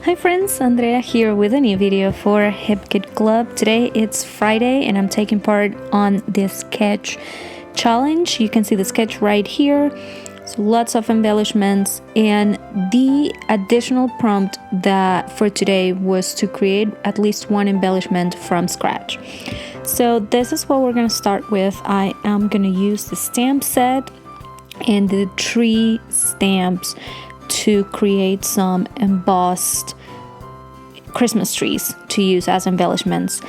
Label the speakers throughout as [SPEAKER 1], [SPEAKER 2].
[SPEAKER 1] Hi friends, Andrea here with a new video for Hip Kit Club. Today it's Friday and I'm taking part on this sketch challenge. You can see the sketch right here. So lots of embellishments, and the additional prompt that for today was to create at least one embellishment from scratch. So this is what we're going to start with. I am going to use the stamp set and the 3 stamps to create some embossed Christmas trees to use as embellishments.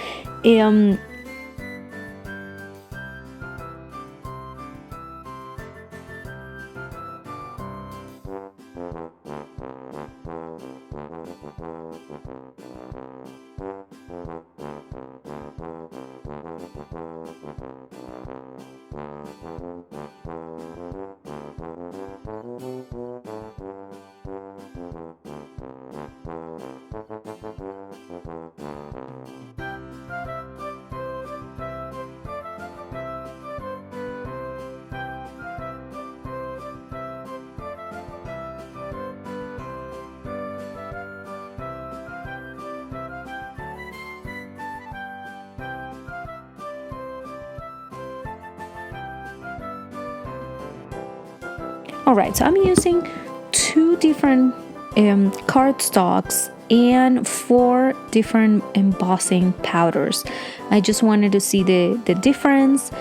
[SPEAKER 1] Alright, so I'm using 2 different cardstocks and 4 different embossing powders. I just wanted to see the difference.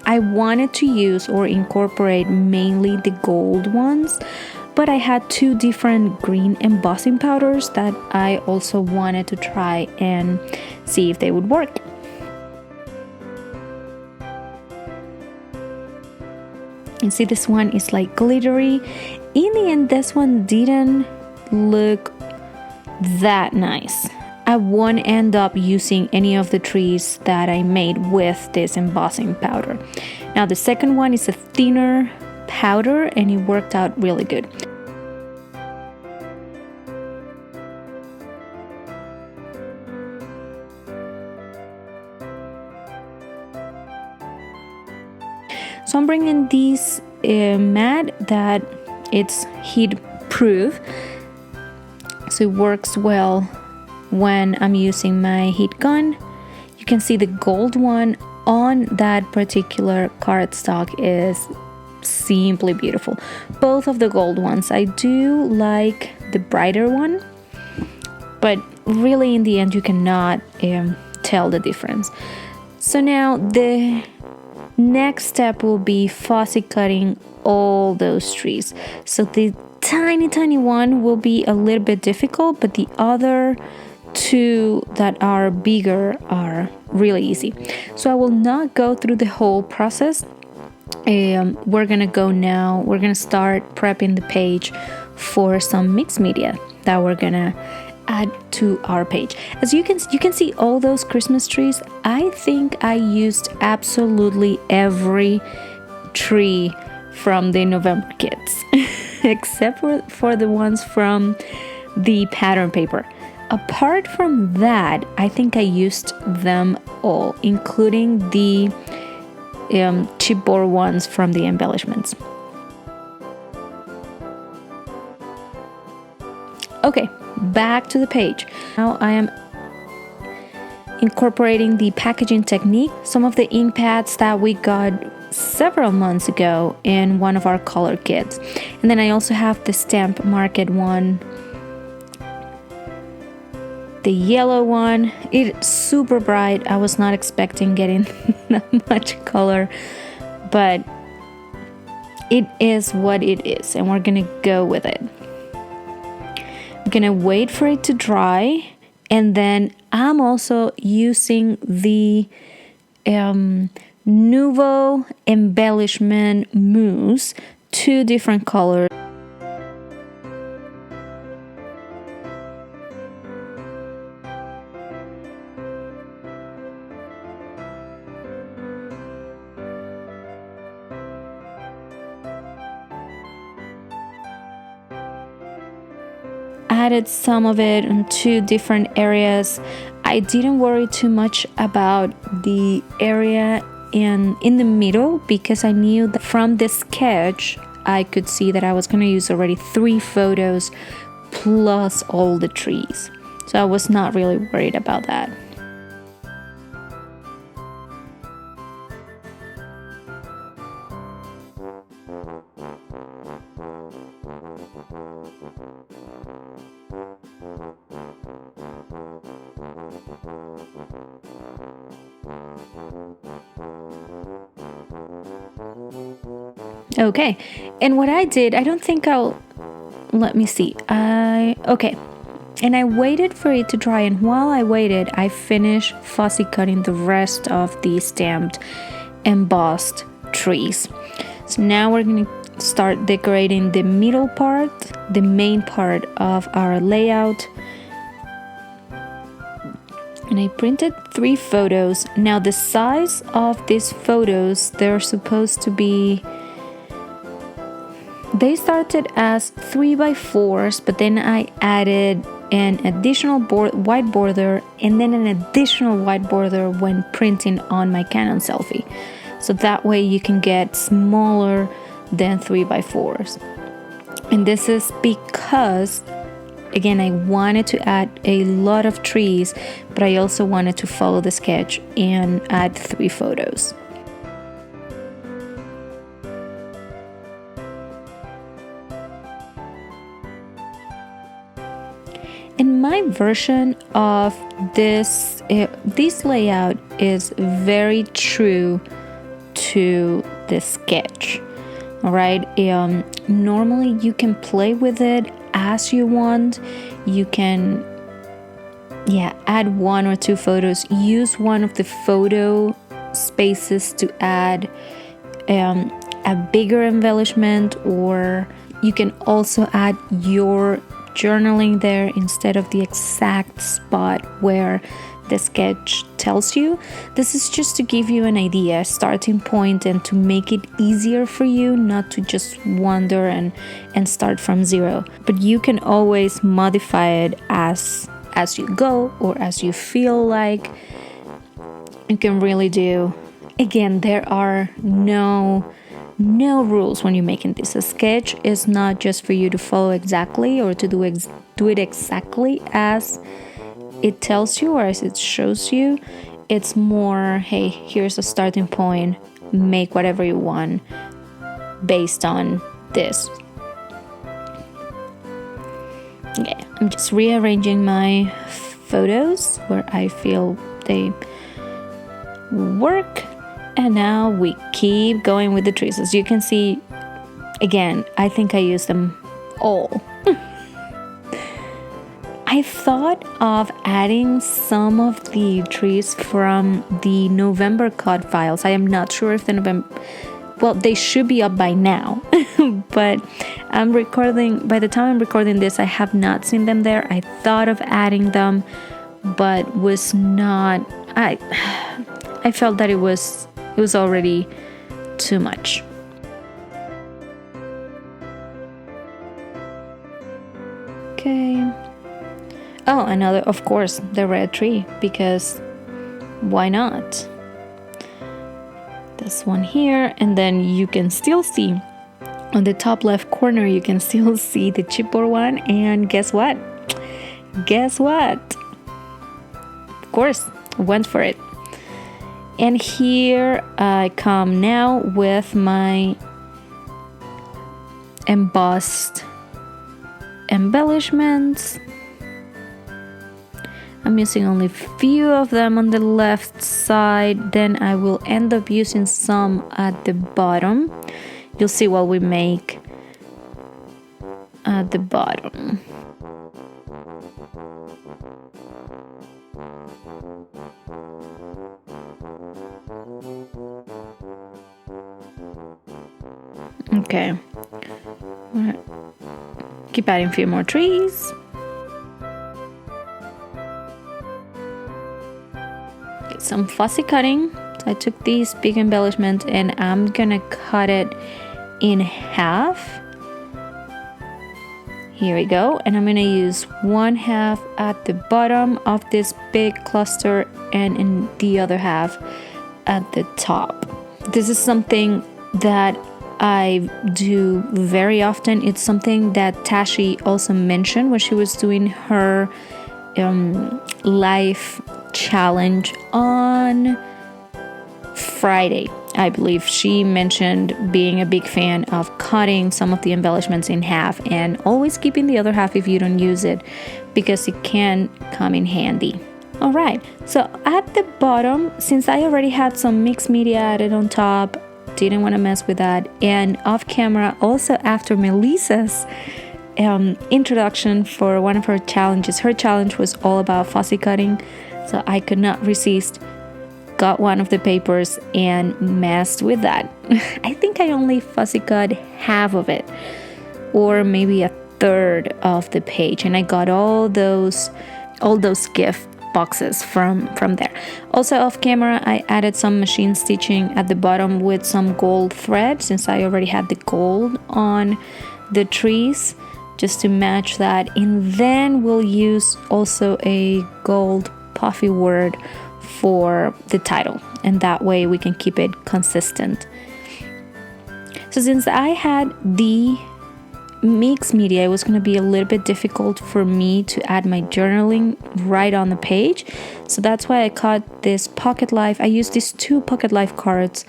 [SPEAKER 1] I wanted to use or incorporate mainly the gold ones, but I had 2 different green embossing powders that I also wanted to try and see if they would work. You see, this one is like glittery. In the end, this one didn't look that nice. I won't end up using any of the trees that I made with this embossing powder. Now the second one is a thinner powder and it worked out really good. So I'm bringing this mat that it's heat proof, so it works well when I'm using my heat gun. You can see the gold one on that particular cardstock is simply beautiful. Both of the gold ones. I do like the brighter one, but really in the end you cannot tell the difference. So now the next step will be Fussy cutting all those trees. So the tiny one will be a little bit difficult, but the other 2 that are bigger are really easy. So I will not go through the whole process. We're gonna start prepping the page for some mixed media that we're gonna add to our page. As you can see all those Christmas trees. I think I used absolutely every tree from the November kits except for the ones from the pattern paper. Apart from that, I think I used them all, including the chipboard ones from the embellishments. Okay, back to the page. Now I am incorporating the packaging technique, some of the ink pads that we got several months ago in one of our color kits. And then I also have the stamp market one, the yellow one. It's super bright. I was not expecting getting that much color, but it is what it is and we're gonna go with it. I'm gonna wait for it to dry, and then I'm also using the Nouveau Embellishment mousse, 2 different colors. Added some of it in 2 different areas. I didn't worry too much about the area in the middle because I knew that from the sketch I could see that I was going to use already 3 photos plus all the trees. So I was not really worried about that. Okay, and what I did, I don't think let me see. Okay. And I waited for it to dry, and while I waited, I finished fussy cutting the rest of the stamped embossed trees. So now we're going to start decorating the middle part, the main part of our layout. And I printed 3 photos. Now the size of these photos, they're supposed to be, they started as 3x4s, but then I added an additional white border and then an additional white border when printing on my Canon Selfie. So that way you can get smaller than 3x4s. And this is because, again, I wanted to add a lot of trees, but I also wanted to follow the sketch and add 3 photos. And my version of this layout is very true to the sketch. All right. Normally you can play with it as you want. You can, add 1 or 2 photos. Use one of the photo spaces to add a bigger embellishment, or you can also add your journaling there instead of the exact spot where the sketch tells you. This is just to give you an idea, a starting point, and to make it easier for you not to just wander and start from zero. But you can always modify it as you go or as you feel like. You can really do. Again, there are no rules when you're making this. A sketch is not just for you to follow exactly or to do it exactly as it tells you or as it shows you. It's more, hey, here's a starting point, make whatever you want based on this. Okay, I'm just rearranging my photos where I feel they work. And now we keep going with the trees. As you can see, again, I think I used them all. I thought of adding some of the trees from the November cut files. I am not sure if they should be up by now. But by the time I'm recording this, I have not seen them there. I thought of adding them, but was not. I felt that it was already too much. Okay. Oh, another, of course, the red tree, because why not? This one here, and then you can still see on the top left corner, you can still see the chipboard one, and guess what? Of course, went for it. And here I come now with my embossed embellishments. I'm using only a few of them on the left side. Then I will end up using some at the bottom. You'll see what we make at the bottom. Okay. Keep adding a few more trees. Get some fussy cutting. So I took this big embellishment and I'm gonna cut it in half. Here we go. And I'm gonna use 1/2 at the bottom of this big cluster and in the other half at the top. This is something that I do very often. It's something that Tashi also mentioned when she was doing her life challenge on Friday. I believe she mentioned being a big fan of cutting some of the embellishments in half and always keeping the other half if you don't use it, because it can come in handy. Alright, so at the bottom, since I already had some mixed media added on top, didn't want to mess with that, and off camera, also after Melissa's introduction for one of her challenges. Her challenge was all about fussy cutting, so I could not resist. Got one of the papers and messed with that. I think I only fussy cut half of it, or maybe a third of the page, and I got all those gift boxes from there. Also off camera, I added some machine stitching at the bottom with some gold thread, since I already had the gold on the trees, just to match that. And then we'll use also a gold puffy word for the title, and that way we can keep it consistent. So since I had the mixed media, it was going to be a little bit difficult for me to add my journaling right on the page, so that's why I cut this pocket life. I used these 2 pocket life cards,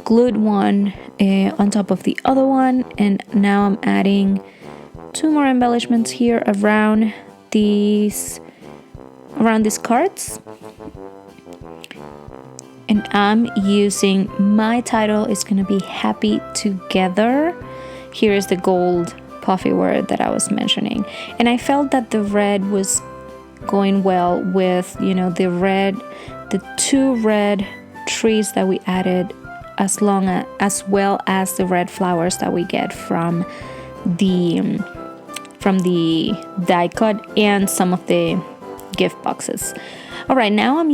[SPEAKER 1] glued one on top of the other one, and now I'm adding 2 more embellishments here around these cards, and I'm using, my title is going to be Happy Together. Here is the gold puffy word that I was mentioning, and I felt that the red was going well with, the 2 red trees that we added, as well as the red flowers that we get from the die cut and some of the gift boxes. All right, now I'm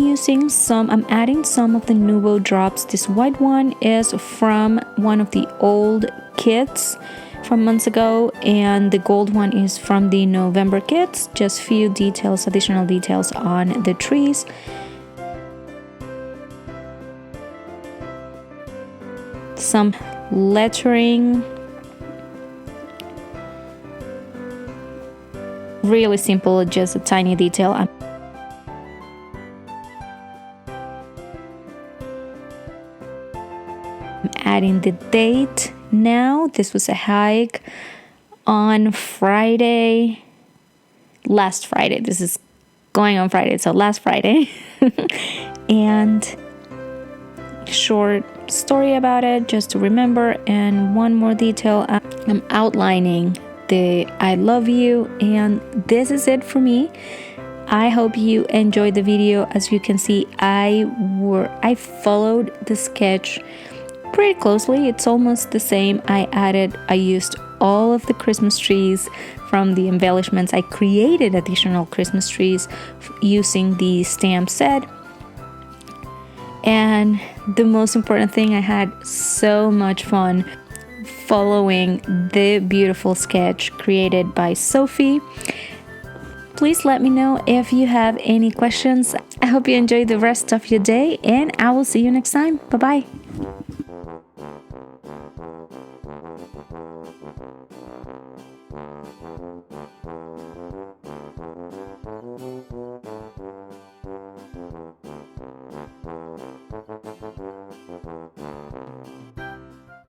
[SPEAKER 1] adding some of the Nuvo drops. This white one is from one of the old kits from months ago, and the gold one is from the November kits. Just few details, additional details on the trees. Some lettering, really simple, just a tiny detail. I'm adding the date now. This was a hike on Friday, last Friday. This is going on Friday, so last Friday. And short story about it, just to remember. And one more detail, I'm outlining the I love you, and this is it for me. I hope you enjoyed the video. As you can see, I followed the sketch pretty closely. It's almost the same. I used all of the Christmas trees from the embellishments. I created additional Christmas trees using the stamp set. And the most important thing, I had so much fun following the beautiful sketch created by Sophie. Please let me know if you have any questions. I hope you enjoy the rest of your day, and I will see you next time. Bye-bye.